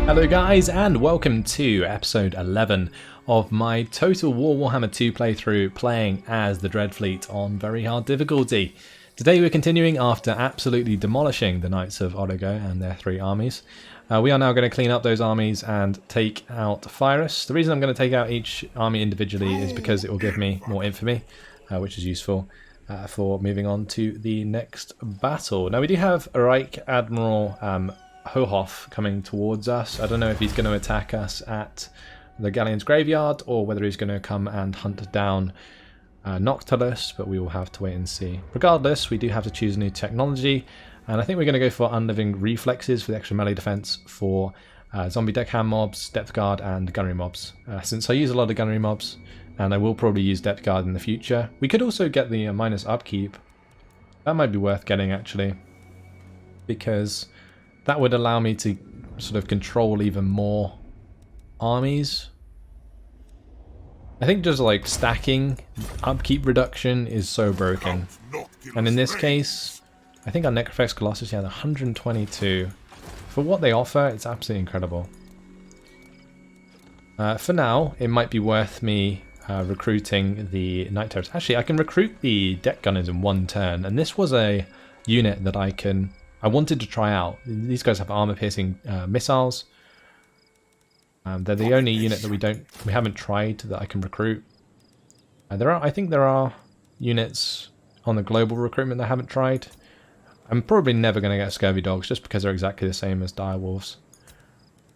Hello guys, and welcome to episode 11 of my Total War Warhammer 2 playthrough, playing as the Dreadfleet on very hard difficulty. Today we're continuing after absolutely demolishing the Knights of Origo and their 3 armies. We are now going to clean up those armies and take out Firus. The reason I'm going to take out each army individually is because it will give me more infamy, which is useful for moving on to the next battle. Now we do have a Reich Admiral Hohoff coming towards us. I don't know if he's going to attack us at the Galleon's Graveyard or whether he's going to come and hunt down Noctilus, but we will have to wait and see. Regardless, we do have to choose a new technology, and I think we're going to go for Unliving Reflexes for the extra melee defense for zombie deckhand mobs, depth guard, and gunnery mobs. Since I use a lot of gunnery mobs, and I will probably use depth guard in the future. We could also get the minus upkeep. That might be worth getting actually, because that would allow me to sort of control even more armies. I think just like stacking upkeep reduction is so broken. And in this case, I think our Necrofex Colossus had 122. For what they offer, it's absolutely incredible. For now, it might be worth me recruiting the Night Terrors. Actually, I can recruit the Deck Gunners in one turn, and this was a unit that I wanted to try out. These guys have armor-piercing missiles. They're the only unit that we haven't tried that I can recruit. I think there are units on the global recruitment that I haven't tried. I'm probably never going to get Scurvy Dogs just because they're exactly the same as Direwolves.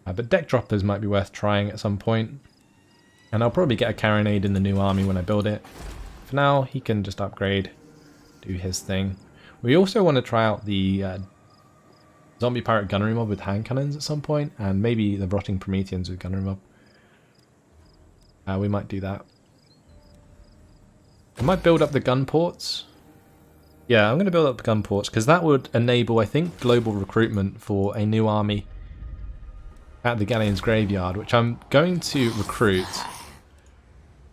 But Deck Droppers might be worth trying at some point. And I'll probably get a Carronade in the new army when I build it. For now, he can just upgrade, do his thing. We also want to try out the Zombie Pirate Gunnery Mob with hand cannons at some point, and maybe the Rotting Prometheans with Gunnery Mob. We might do that. I might build up the gun ports. Yeah, I'm going to build up the gun ports, because that would enable, I think, global recruitment for a new army at the Galleon's Graveyard, which I'm going to recruit.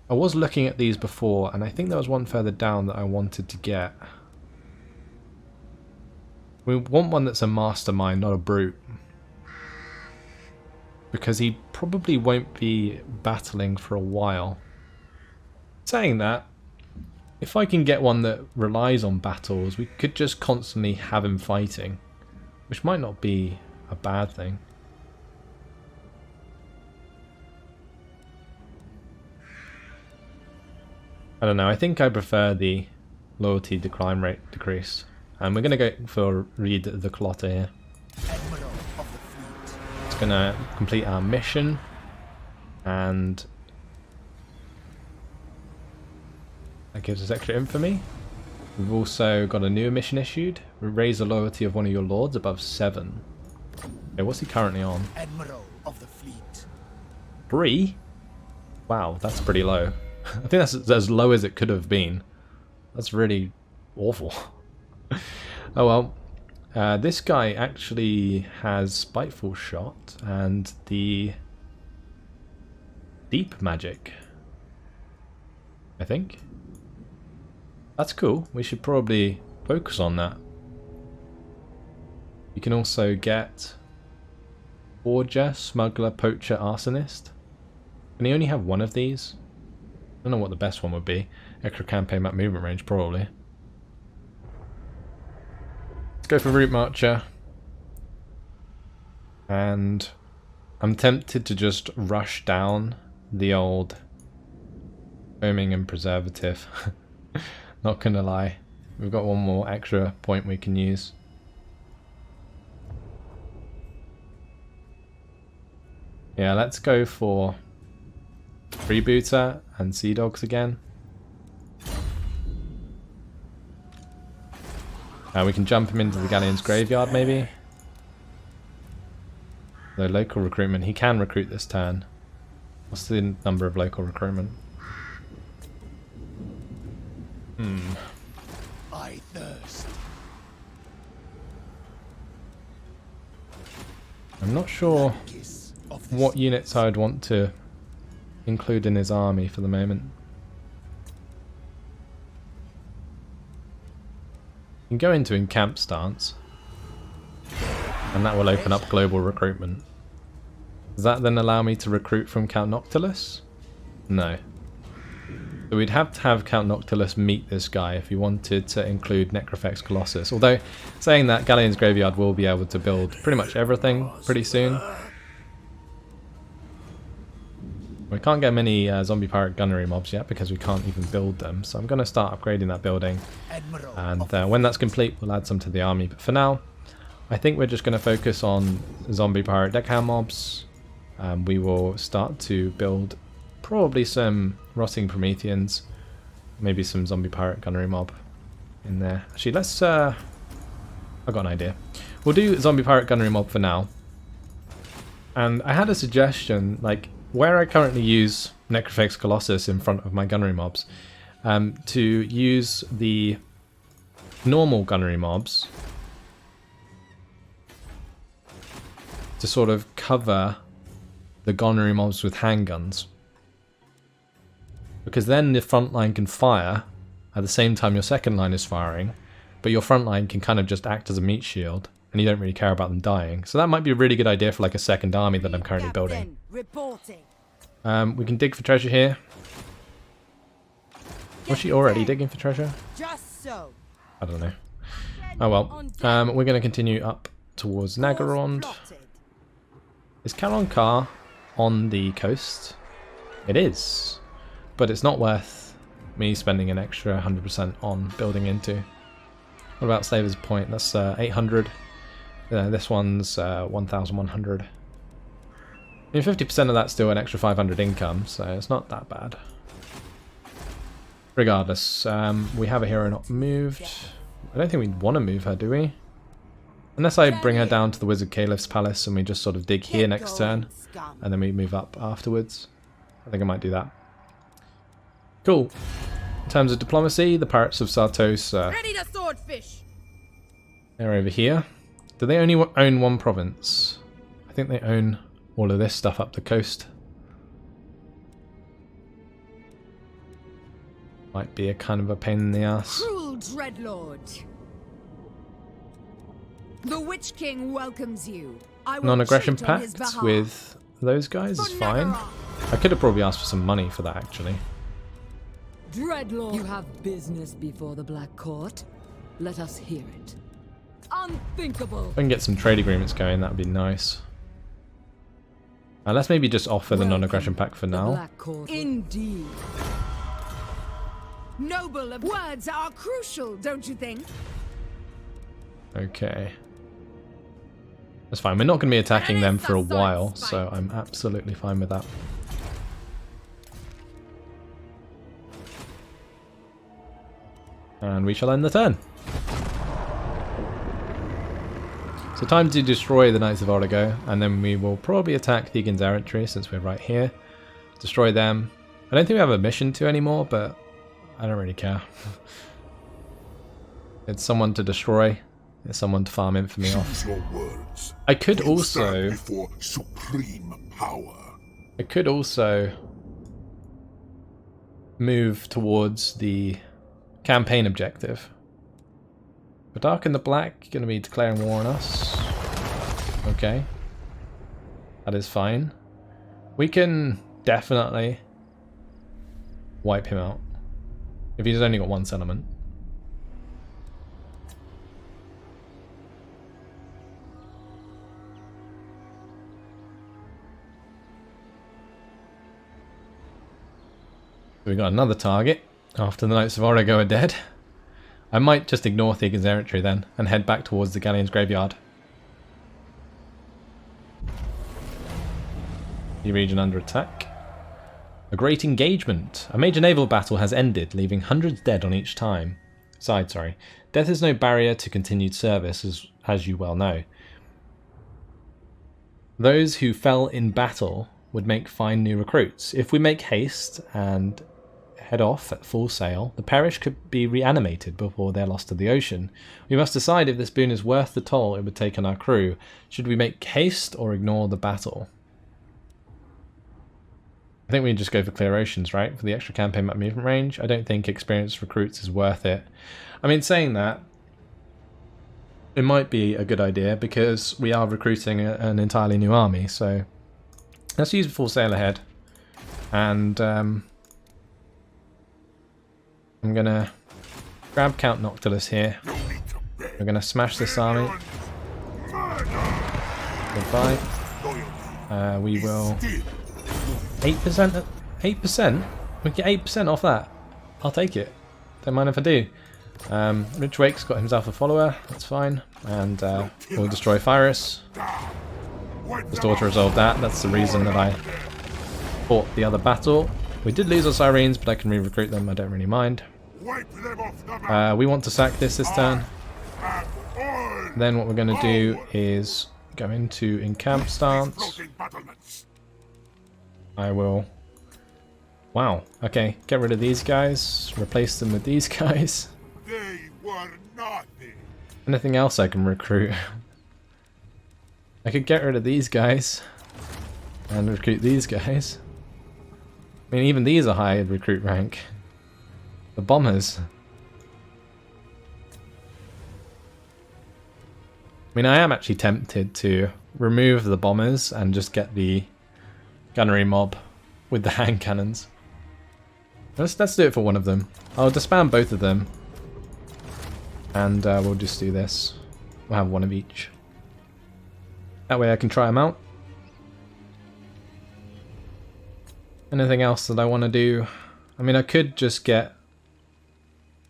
I was looking at these before, and I think there was one further down that I wanted to get. We want one that's a mastermind, not a brute. Because he probably won't be battling for a while. Saying that, if I can get one that relies on battles, we could just constantly have him fighting. Which might not be a bad thing. I don't know, I think I prefer the loyalty decline rate decrease. And we're going to go for Read the Clotter here. It's going to complete our mission. And that gives us extra infamy. We've also got a new mission issued. Raise the loyalty of one of your lords above 7. Okay, what's he currently on? Admiral of the Fleet. 3? Wow, that's pretty low. I think that's as low as it could have been. That's really awful. Oh well, this guy actually has Spiteful Shot and the Deep Magic, I think. That's cool, we should probably focus on that. You can also get Forger, Smuggler, Poacher, Arsonist. Can he only have one of these? I don't know what the best one would be. Extra campaign map movement range, probably. Go for Route Marcher, and I'm tempted to just rush down the old foaming and preservative. Not gonna lie, we've got one more extra point we can use. Yeah, let's go for Freebooter and Sea Dogs again. We can jump him into the Galleon's Graveyard, maybe. The local recruitment, he can recruit this turn. What's the number of local recruitment? I thirst. I'm not sure what units I'd want to include in his army for the moment. You can go into encamp stance, and that will open up global recruitment. Does that then allow me to recruit from Count Noctilus? No. So we'd have to have Count Noctilus meet this guy if we wanted to include Necrofex Colossus. Although, saying that, Galleon's Graveyard will be able to build pretty much everything pretty soon. We can't get many zombie pirate gunnery mobs yet because we can't even build them. So I'm going to start upgrading that building. And when that's complete, we'll add some to the army. But for now, I think we're just going to focus on zombie pirate deckhand mobs. We will start to build probably some rotting Prometheans, maybe some zombie pirate gunnery mob in there. Actually, let's I've got an idea. We'll do zombie pirate gunnery mob for now. And I had a suggestion, like where I currently use Necrofex Colossus in front of my gunnery mobs, to use the normal gunnery mobs to sort of cover the gunnery mobs with handguns. Because then the front line can fire at the same time your second line is firing, but your front line can kind of just act as a meat shield, and you don't really care about them dying. So that might be a really good idea for like a second army that I'm currently building. We can dig for treasure here. Was she already digging for treasure? I don't know. Oh well. We're going to continue up towards Nagarond. Is Kalon Kar on the coast? It is. But it's not worth me spending an extra 100% on building into. What about Slaver's Point? That's 800. This one's 1,100. I mean, 50% of that's still an extra 500 income, so it's not that bad. Regardless, we have a hero not moved. I don't think we'd want to move her, do we? Unless I bring her down to the Wizard Caliph's palace and we just sort of dig here next turn, and then we move up afterwards. I think I might do that. Cool. In terms of diplomacy, the Pirates of Sartos, they're over here. Do they only own one province? I think they own all of this stuff up the coast. Might be a kind of a pain in the ass. Cruel Dreadlord. The Witch King welcomes you. Non-aggression pact with those guys is fine. I could have probably asked for some money for that, actually. Dreadlord, you have business before the Black Court. Let us hear it. Unthinkable. If I can get some trade agreements going, that would be nice. Let's maybe just offer the non-aggression pact for now. Black Court. Indeed. Noble of words are crucial, don't you think? Okay. That's fine. We're not going to be attacking them for a while, so I'm absolutely fine with that. And we shall end the turn. So time to destroy the Knights of Origo, and then we will probably attack Thegan's Errantry since we're right here. Destroy them. I don't think we have a mission to anymore, but I don't really care. It's someone to destroy. It's someone to farm infamy off. I could also... supreme power. I could also move towards the campaign objective. The Dark and the Black going to be declaring war on us. Okay. That is fine. We can definitely wipe him out. If he's only got one settlement. We got another target after the Knights of Origo are dead. I might just ignore Thegan's Errantry then and head back towards the Galleon's Graveyard. The region under attack. A great engagement. A major naval battle has ended, leaving hundreds dead on each side. Death is no barrier to continued service, as you well know. Those who fell in battle would make fine new recruits. If we make haste and head off at full sail, the parish could be reanimated before they're lost to the ocean. We must decide if this boon is worth the toll it would take on our crew. Should we make haste or ignore the battle? I think we just go for clear oceans, right? For the extra campaign map movement range. I don't think experienced recruits is worth it. I mean, saying that, it might be a good idea because we are recruiting an entirely new army, so Let's use Full Sail Ahead. And I'm going to grab Count Noctilus here. We're going to smash this army. Goodbye. We will... 8%? 8%? We get 8% off that. I'll take it. Don't mind if I do. Rich Wake's got himself a follower. That's fine. And we'll destroy Fyrus. Just auto-resolve that. That's the reason that I fought the other battle. We did lose our Sirens, but I can re-recruit them. I don't really mind. We want to sack this turn. Then what we're going to do is go into encamp stance. I will... Wow, okay, get rid of these guys, replace them with these guys. They were nothing. Anything else I can recruit? I could get rid of these guys and recruit these guys. I mean, even these are high recruit rank. The bombers. I mean, I am actually tempted to remove the bombers and just get the gunnery mob with the hand cannons. Let's do it for one of them. I'll disband both of them. And we'll just do this. We'll have one of each. That way I can try them out. Anything else that I want to do? I mean, I could just get...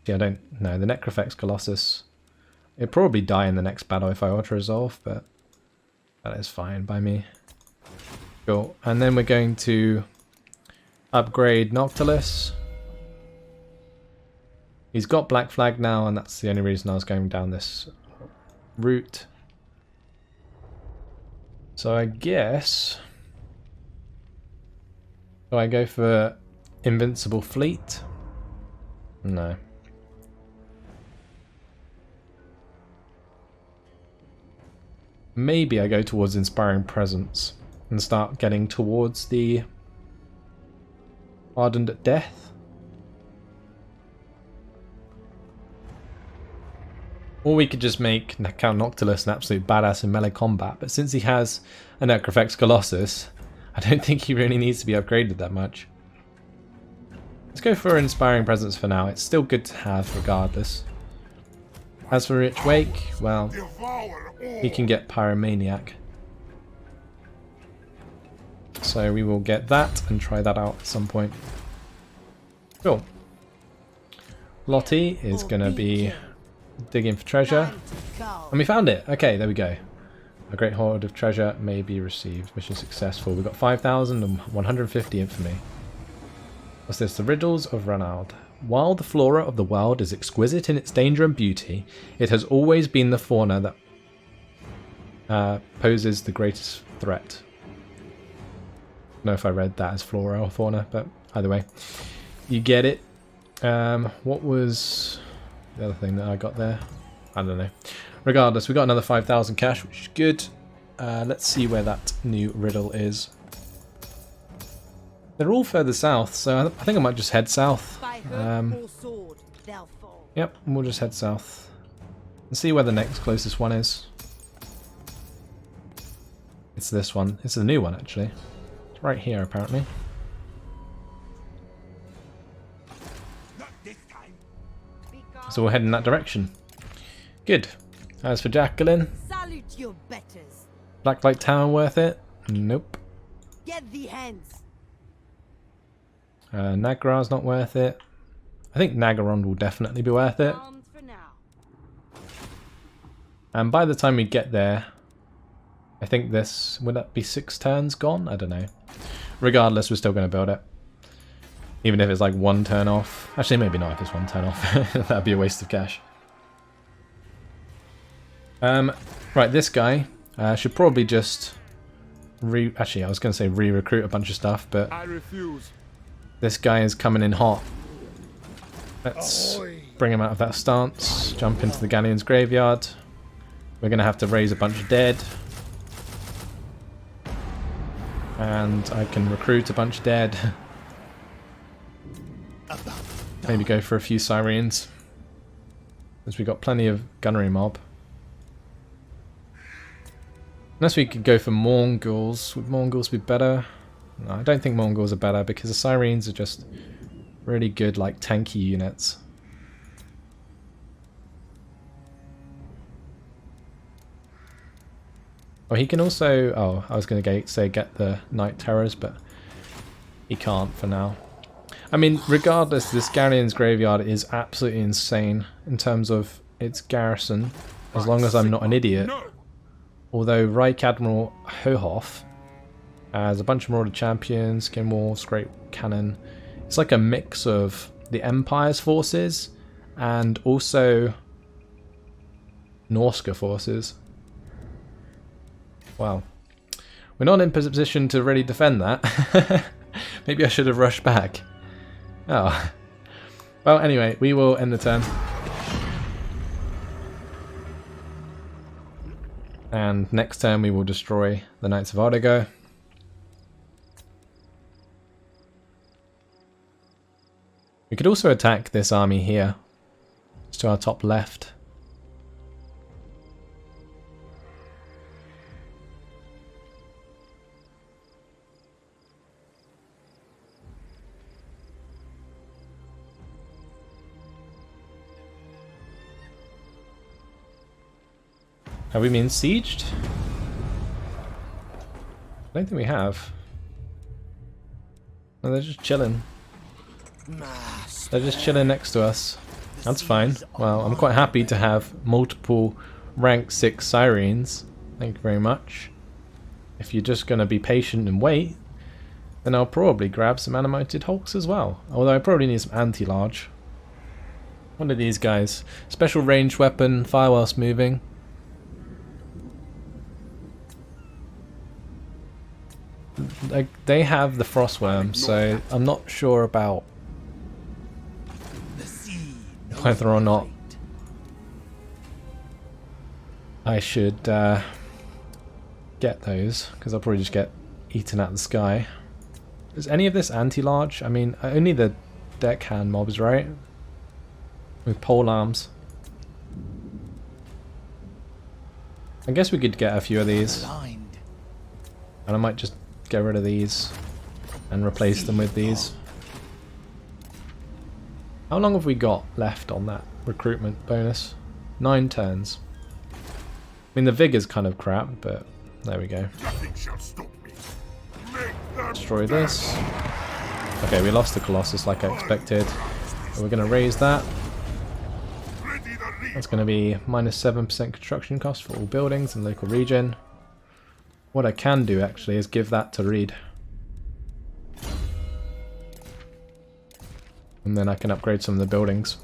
Yeah, I don't know. The Necrofex Colossus. It'd probably die in the next battle if I auto-resolve, but that is fine by me. Cool. And then we're going to upgrade Noctilus. He's got Black Flag now, and that's the only reason I was going down this route. So I guess... Do I go for Invincible Fleet? No. Maybe I go towards Inspiring Presence and start getting towards the Ardent Death. Or we could just make Count Noctilus an absolute badass in melee combat, but since he has a Necrofex Colossus, I don't think he really needs to be upgraded that much. Let's go for Inspiring Presence for now. It's still good to have regardless. As for Rich Wake, well, he can get Pyromaniac. So we will get that and try that out at some point. Cool. Lottie is going to be digging for treasure. And we found it! Okay, there we go. A great hoard of treasure may be received. Mission successful. We've got 5,150 infamy. What's this? The Riddles of Ranald. While the flora of the world is exquisite in its danger and beauty, it has always been the fauna that poses the greatest threat. I don't know if I read that as flora or fauna, but either way, you get it. What was the other thing that I got there? I don't know. Regardless, we got another 5,000 cash, which is good. Let's see where that new riddle is. They're all further south, so I think I might just head south. Yep, we'll just head south and see where the next closest one is. It's this one. It's the new one, actually. It's right here, apparently. So we'll head in that direction. Good. As for Jacqueline, Blacklight Tower worth it? Nope. Get the hands. Nagra's not worth it. I think Nagaron will definitely be worth it. And by the time we get there, I think this, would that be 6 turns gone? I don't know. Regardless, we're still going to build it. Even if it's like 1 turn off. Actually, maybe not if it's 1 turn off. That'd be a waste of cash. Right, this guy should probably just actually, I was going to say re-recruit a bunch of stuff, but I refuse. This guy is coming in hot. Let's bring him out of that stance. Jump into the Galleon's graveyard. We're going to have to raise a bunch of dead. And I can recruit a bunch of dead. Maybe go for a few Sirens. Because we got plenty of gunnery mob. Unless we could go for Mongols. Would Mongols be better? No, I don't think Mongols are better because the Sirens are just really good, like, tanky units. Oh, he can also... Oh, I was going to say get the Night Terrors, but he can't for now. I mean, regardless, this Galleon's Graveyard is absolutely insane in terms of its garrison, as long as I'm not an idiot. Although Reich Admiral Hohoff has a bunch of Marauder Champions, Skin Wolves, Great Cannon. It's like a mix of the Empire's forces and also Norska forces. Wow. We're not in position to really defend that. Maybe I should have rushed back. Oh. Well, anyway, we will end the turn. And next turn we will destroy the Knights of Ardigo. We could also attack this army here. Just to our top left. Have we been sieged? I don't think we have. No, they're just chilling. They're just chilling next to us. That's fine. Well, I'm quite happy to have multiple rank 6 Sirens. Thank you very much. If you're just going to be patient and wait, then I'll probably grab some animated Hulks as well. Although I probably need some anti-large. One of these guys. Special ranged weapon, fire whilst moving. Like, they have the Frostworm, so I'm not sure about whether or not I should get those, because I'll probably just get eaten out of the sky. Is any of this anti-large? I mean, only the deckhand mobs, right? With pole arms. I guess we could get a few of these. And I might just get rid of these and replace them with these. How long have we got left on that recruitment bonus? 9 turns. I mean, the vigor's kind of crap, but there we go. Destroy this. Okay, we lost the Colossus like I expected. So we're going to raise that. That's going to be minus 7% construction cost for all buildings in local region. What I can do actually is give that to Reed. And then I can upgrade some of the buildings.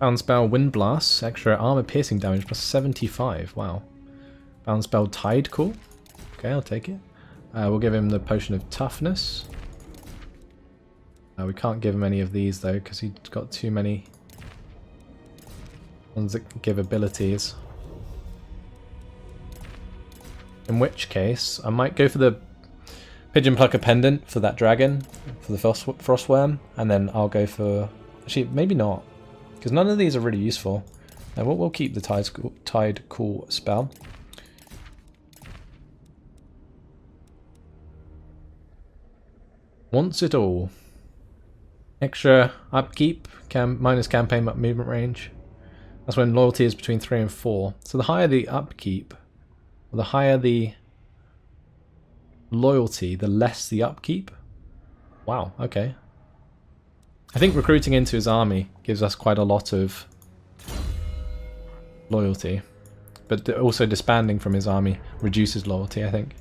Bound spell Wind Blast, extra armor piercing damage plus 75. Wow. Bound spell Tide, cool. Okay, I'll take it. We'll give him the potion of toughness. We can't give him any of these though, because he's got too many ones that give abilities. In which case, I might go for the Pigeon Plucker Pendant for that dragon, for the Frostworm, and then I'll go for... Actually, maybe not, because none of these are really useful. And we'll keep the Tide Cool spell. Wants it all. Extra upkeep, minus campaign movement range. That's when loyalty is between 3 and 4. So the higher the upkeep, or the higher the loyalty, the less the upkeep. Wow, okay. I think recruiting into his army gives us quite a lot of loyalty. But also disbanding from his army reduces loyalty, I think.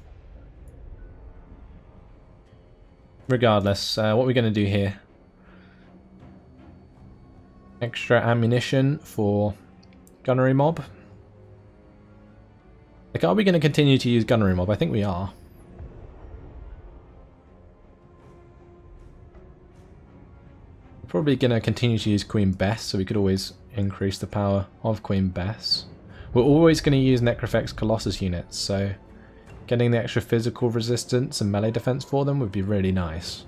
Regardless, what are we going to do here? Extra ammunition for gunnery mob. Like, are we going to continue to use gunnery mob? I think we are. We're probably going to continue to use Queen Bess, so we could always increase the power of Queen Bess. We're always going to use Necrofex Colossus units, so getting the extra physical resistance and melee defense for them would be really nice.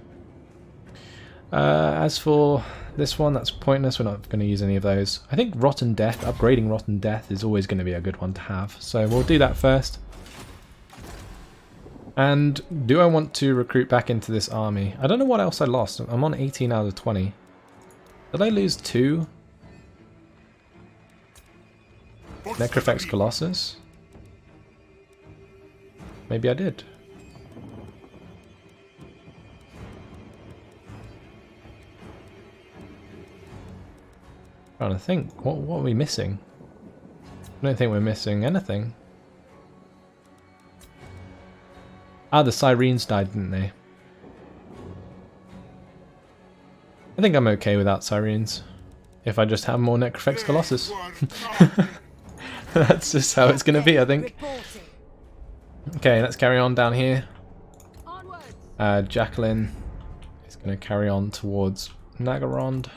As for this one, that's pointless. We're not going to use any of those. I think Rotten Death, upgrading Rotten Death is always going to be a good one to have. So we'll do that first. And do I want to recruit back into this army? I don't know what else I lost. I'm on 18 out of 20. Did I lose 2? Necrofex Colossus? Maybe I did. Trying to think. What are we missing? I don't think we're missing anything. Ah, the Sirens died, didn't they? I think I'm okay without Sirens. If I just have more Necrofex Colossus. That's just how it's going to be, I think. Okay, let's carry on down here. Jacqueline is going to carry on towards Nagarond.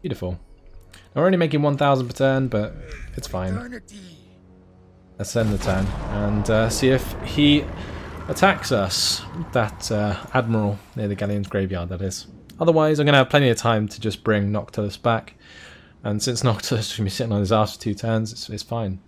Beautiful. We're only making 1,000 per turn, but it's fine. Let's send the turn and see if he attacks us. That Admiral near the Galleon's graveyard, that is. Otherwise, I'm going to have plenty of time to just bring Noctilus back. And since Noctilus is going to be sitting on his ass for 2 turns, it's fine.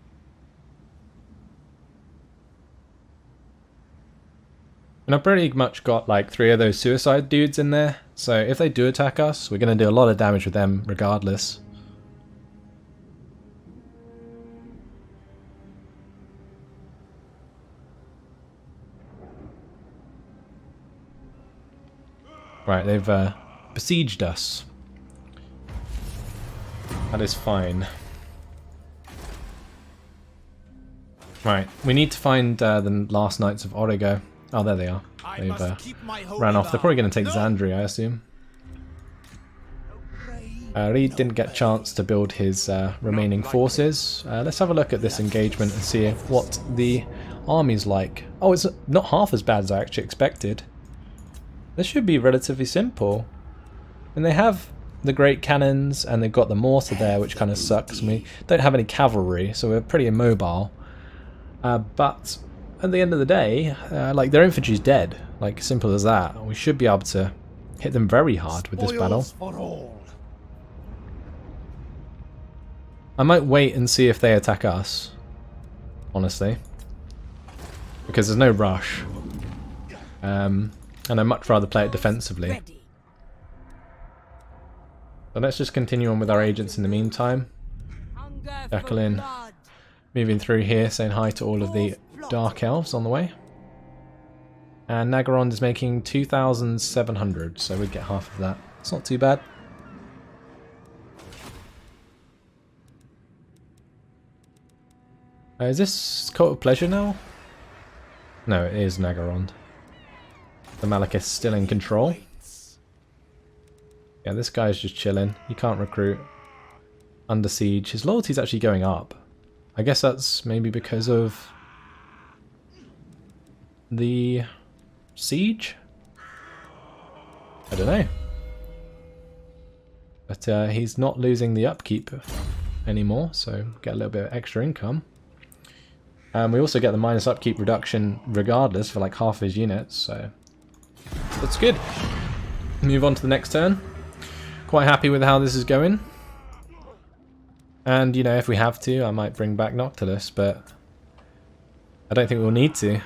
And I've pretty much got like 3 of those suicide dudes in there. So if they do attack us, we're going to do a lot of damage with them regardless. Right, they've besieged us. That is fine. Right, we need to find the last Knights of Origo. Oh, there they are. They've ran off. They're probably going to take Zandri, I assume. Reed didn't get a chance to build his remaining forces. Let's have a look at this engagement and see what the army's like. Oh, it's not half as bad as I actually expected. This should be relatively simple. And they have the great cannons and they've got the mortar there, which kind of sucks. And we don't have any cavalry, so we're pretty immobile. But at the end of the day, like their infantry's dead. Like simple as that. We should be able to hit them very hard with this battle. I might wait and see if they attack us, honestly, because there's no rush. And I'd much rather play it defensively. So let's just continue on with our agents in the meantime. Jacqueline moving through here, saying hi to all of the Dark Elves on the way. And Nagarond is making 2,700, so we'd get half of that. It's not too bad. Is this Cult of Pleasure now? No, it is Nagarond. The Malekith still in control. Yeah, this guy's just chilling. He can't recruit. Under siege. His loyalty's actually going up. I guess that's maybe because of the siege? I don't know. But he's not losing the upkeep anymore, so get a little bit of extra income. We also get the minus upkeep reduction regardless for like half his units, so that's good. Move on to the next turn. Quite happy with how this is going. And, you know, if we have to, I might bring back Noctilus, but I don't think we'll need to.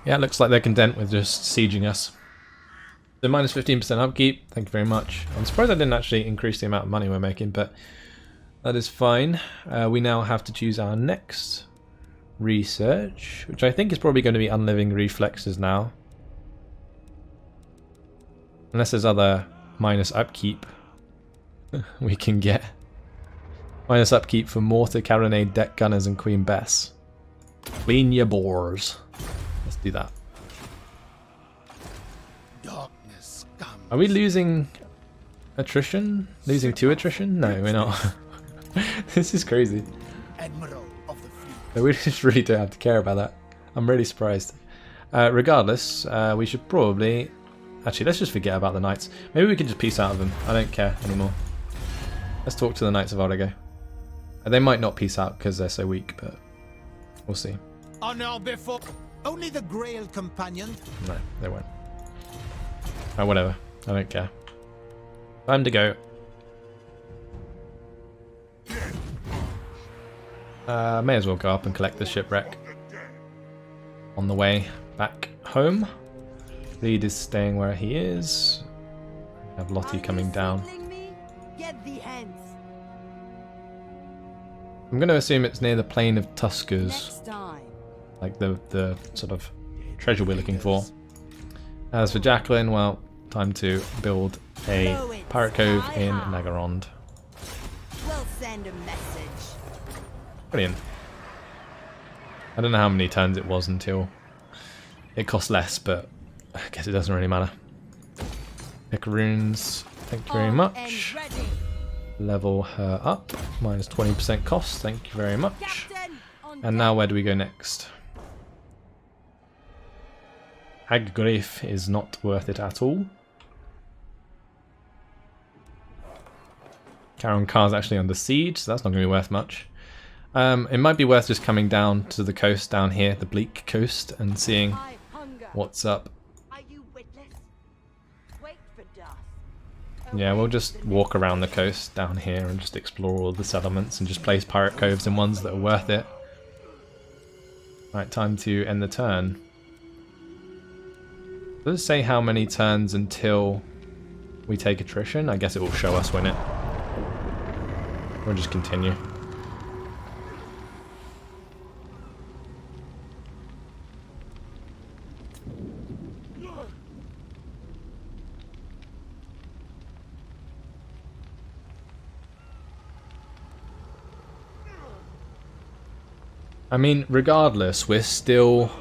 Yeah, it looks like they're content with just sieging us. The minus 15% upkeep, thank you very much. I'm surprised I didn't actually increase the amount of money we're making, but that is fine. We now have to choose our next research, which I think is probably going to be Unliving Reflexes now. Unless there's other minus upkeep we can get. Minus upkeep for Mortar, Carronade, Deck Gunners, and Queen Bess. Clean your bores. Let's do that. Are we losing attrition? Losing 2 attrition? No, we're not. This is crazy. So we just really don't have to care about that. I'm really surprised. Regardless, we should probably... Actually, let's just forget about the knights. Maybe we can just peace out of them. I don't care anymore. Let's talk to the Knights of Artigo. They might not peace out because they're so weak, but we'll see. Honor before only the Grail companion. No, they won't. Oh, whatever. I don't care. Time to go. May as well go up and collect the shipwreck. On the way back home. Lead is staying where he is. We have Lottie coming down. Get the hands. I'm going to assume it's near the plain of Tuskers. Next time. Like the sort of treasure we're looking for. As for Jacqueline, well, time to build a pirate cove in Nagarond. We'll send a message. Brilliant. I don't know how many turns it was until it cost less, but I guess it doesn't really matter. Pick runes. Thank you very much. Level her up. Minus 20% cost. Thank you very much. And now where do we go next? Haggrif is not worth it at all. Caron Car's actually under siege, so that's not going to be worth much. It might be worth just coming down to the coast down here, the bleak coast, and seeing what's up. Yeah, we'll just walk around the coast down here and just explore all the settlements and just place pirate coves in ones that are worth it. Right, time to end the turn. Does it say how many turns until we take attrition? I guess it will show us, won't it? We'll just continue. I mean, regardless, we're still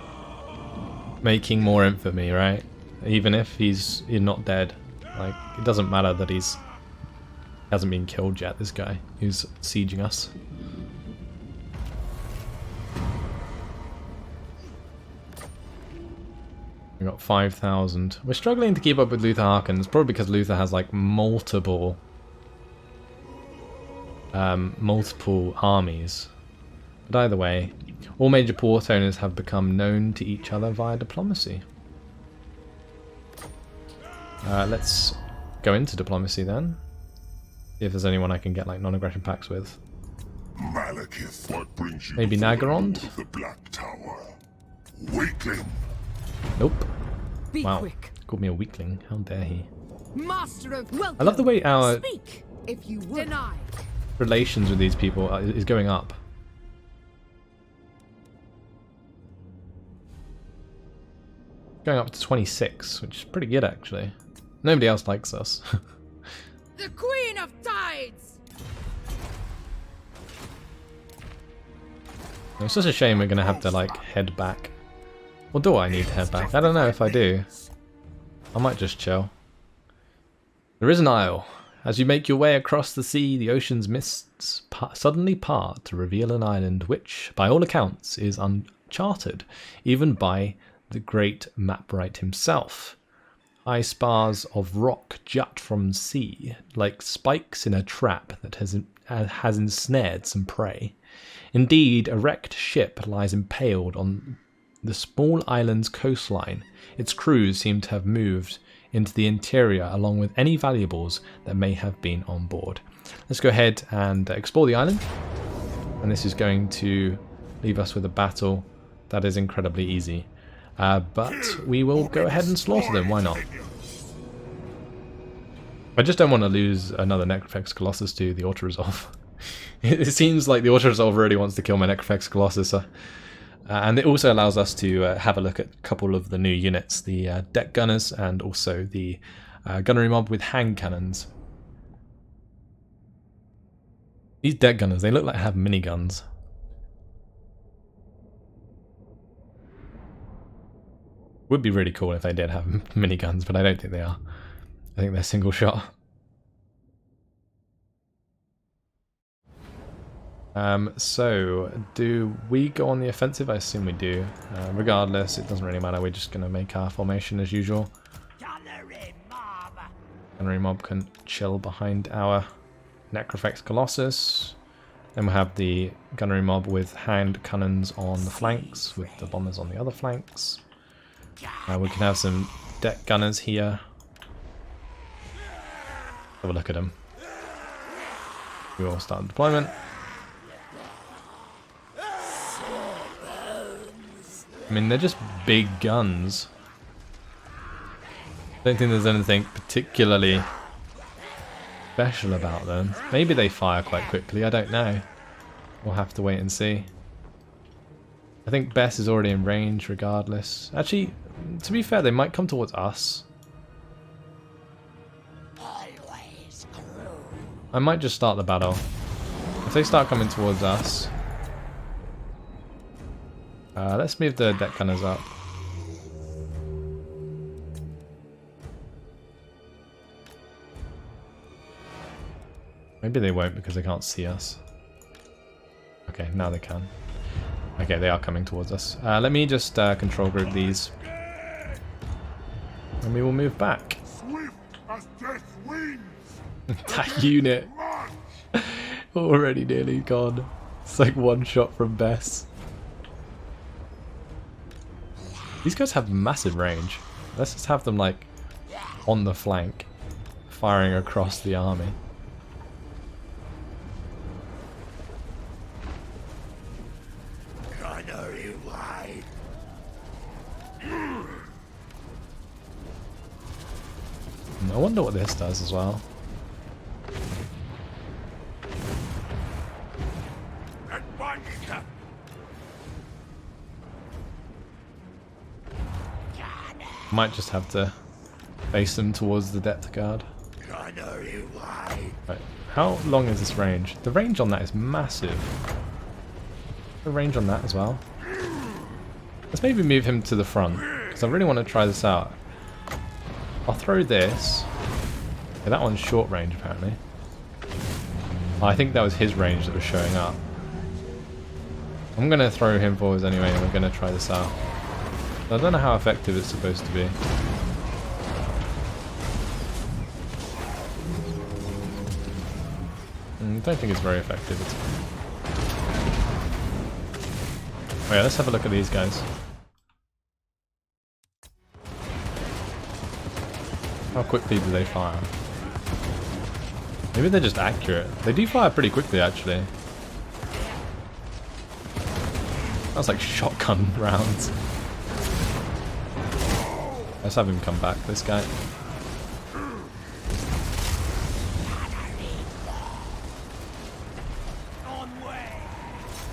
making more infamy, right? Even if he's not dead. Like, it doesn't matter that he hasn't been killed yet, this guy who's sieging us. We got 5,000. We're struggling to keep up with Luther Harkins, probably because Luther has like multiple armies. But either way, all major port owners have become known to each other via diplomacy. Let's go into diplomacy then. See if there's anyone I can get like non-aggression pacts with. Malekith, what brings you Maybe Nagarond? the Black Tower? Weakling. Nope. Be Wow. quick. Called me a weakling. How dare he? Master of welcome. I love the way our Speak if you would. Deny. relations with these people is going up. Going up to 26, which is pretty good actually. Nobody else likes us. The Queen of Tides. It's such a shame we're going to have to like head back. Or do I need to head back? I don't know if I do. I might just chill. There is an isle. As you make your way across the sea, the ocean's mists suddenly part to reveal an island which, by all accounts, is uncharted, even by the great Mapwright himself. High spars of rock jut from sea, like spikes in a trap that has ensnared some prey. Indeed, a wrecked ship lies impaled on the small island's coastline. Its crews seem to have moved into the interior along with any valuables that may have been on board. Let's go ahead and explore the island. And this is going to leave us with a battle that is incredibly easy. But we will go ahead and slaughter them, why not? I just don't want to lose another Necrofex Colossus to the auto-resolve. It seems like the auto-resolve really wants to kill my Necrofex Colossus. And it also allows us to have a look at a couple of the new units, the deck gunners and also the gunnery mob with hand cannons. These deck gunners, they look like they have miniguns. Would be really cool if they did have miniguns, but I don't think they are. I think they're single shot. So, do we go on the offensive? I assume we do. Regardless, it doesn't really matter. We're just going to make our formation as usual. Gunnery mob can chill behind our Necrofex Colossus. Then we have the gunnery mob with hand cannons on the flanks, with the bombers on the other flanks. We can have some deck gunners here. Have a look at them. We all start deployment. I mean, they're just big guns. I don't think there's anything particularly special about them. Maybe they fire quite quickly, I don't know. We'll have to wait and see. I think Bess is already in range regardless. Actually, to be fair, they might come towards us. I might just start the battle. If they start coming towards us... let's move the deck gunners up. Maybe they won't because they can't see us. Okay, now they can. Okay, they are coming towards us. Let me just control group these. And we will move back. Swift as death wings. That unit. Already nearly gone. It's like one shot from Bess. These guys have massive range. Let's just have them like on the flank, firing across the army. I wonder what this does as well. Might just have to face them towards the depth guard. Right. How long is this range? The range on that is massive. The range on that as well. Let's maybe move him to the front, because I really want to try this out. I'll throw this. Okay, that one's short range apparently. Oh, I think that was his range that was showing up. I'm going to throw him forwards anyway, and we're going to try this out. I don't know how effective it's supposed to be. I don't think it's very effective. Oh yeah, let's have a look at these guys. How quickly do they fire? Maybe they're just accurate. They do fire pretty quickly actually. That's like shotgun rounds. Let's have him come back, this guy.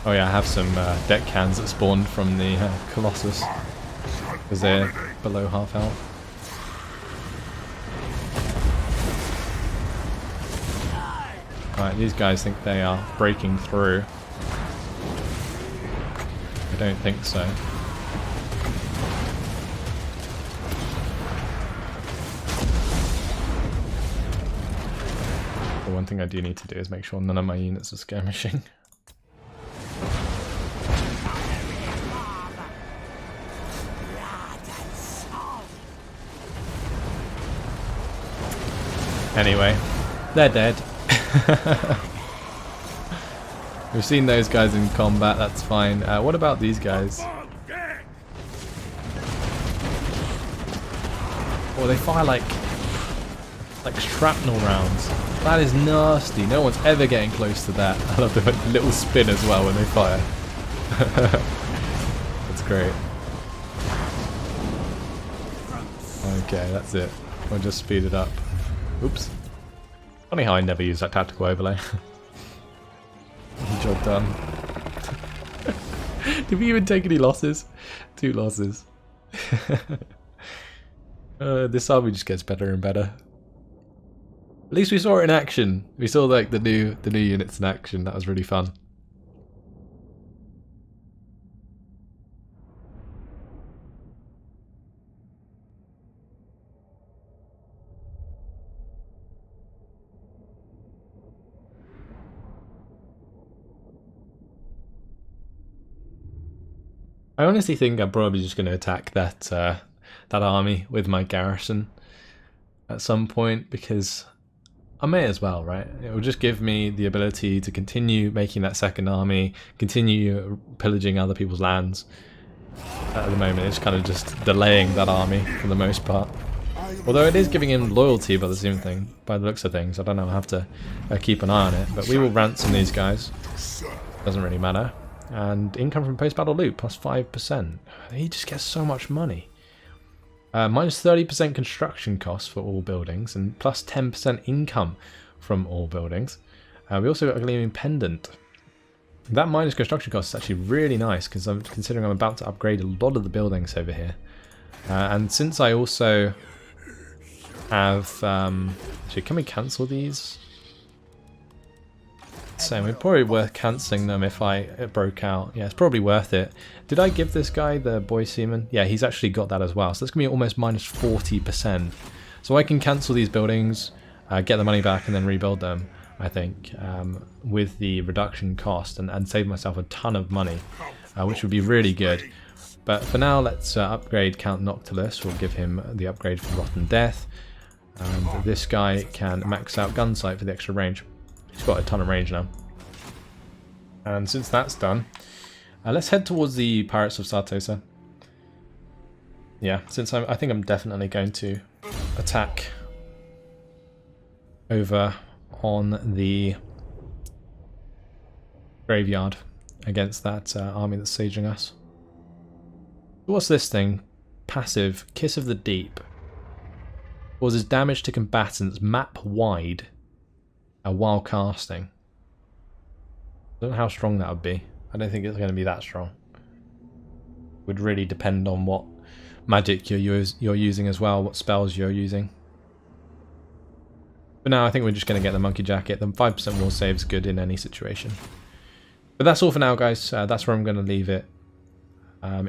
Oh yeah, I have some deck cans that spawned from the Colossus, because they're below half health. Right, these guys think they are breaking through. I don't think so. The one thing I do need to do is make sure none of my units are skirmishing. Anyway, they're dead. We've seen those guys in combat, that's fine. What about these guys? Oh, they fire like shrapnel rounds. That is nasty. No one's ever getting close to that. I love the little spin as well when they fire. That's great. Okay, that's it. We'll just speed it up. Oops. Funny how I never use that tactical overlay. Job done. Did we even take any losses? 2 losses. This army just gets better and better. At least we saw it in action. We saw like the new units in action. That was really fun. I honestly think I'm probably just going to attack that that army with my garrison at some point, because I may as well, right? It will just give me the ability to continue making that second army, continue pillaging other people's lands. At the moment, it's kind of just delaying that army for the most part. Although it is giving him loyalty by the same thing, by the looks of things. I don't know, I'll have to keep an eye on it. But we will ransom these guys. Doesn't really matter. And income from post-battle loot, plus 5%. He just gets so much money. Minus 30% construction costs for all buildings, and plus 10% income from all buildings. We also got a gleaming pendant. That minus construction cost is actually really nice, because I'm considering I'm about to upgrade a lot of the buildings over here. And since I also have... actually, can we cancel these? So it's probably worth cancelling them if it broke out. Yeah, it's probably worth it. Did I give this guy the boy seaman? Yeah, he's actually got that as well. So that's going to be almost minus 40%. So I can cancel these buildings, get the money back, and then rebuild them, I think, with the reduction cost, and save myself a ton of money, which would be really good. But for now, let's upgrade Count Noctilus. We'll give him the upgrade for Rotten Death. And this guy can max out Gunsight for the extra range. He's got a ton of range now. And since that's done, let's head towards the Pirates of Sartosa. Yeah, since I think I'm definitely going to attack over on the graveyard against that army that's sieging us. What's this thing? Passive, Kiss of the Deep. Causes damage to combatants map wide while casting. I don't know how strong that would be. I don't think it's going to be that strong. Would really depend on what magic you're using as well, what spells you're using. But now I think we're just going to get the monkey jacket. The 5% will save is good in any situation. But that's all for now, guys. That's where I'm going to leave it.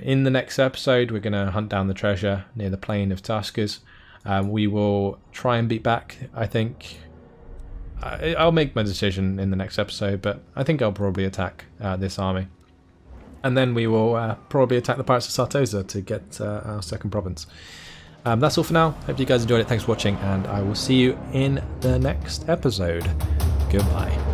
In the next episode, we're going to hunt down the treasure near the plain of Tuskers. We will try and beat back, I think. I'll make my decision in the next episode, but I think I'll probably attack this army. And then we will probably attack the Pirates of Sartosa to get our second province. That's all for now. Hope you guys enjoyed it. Thanks for watching, and I will see you in the next episode. Goodbye.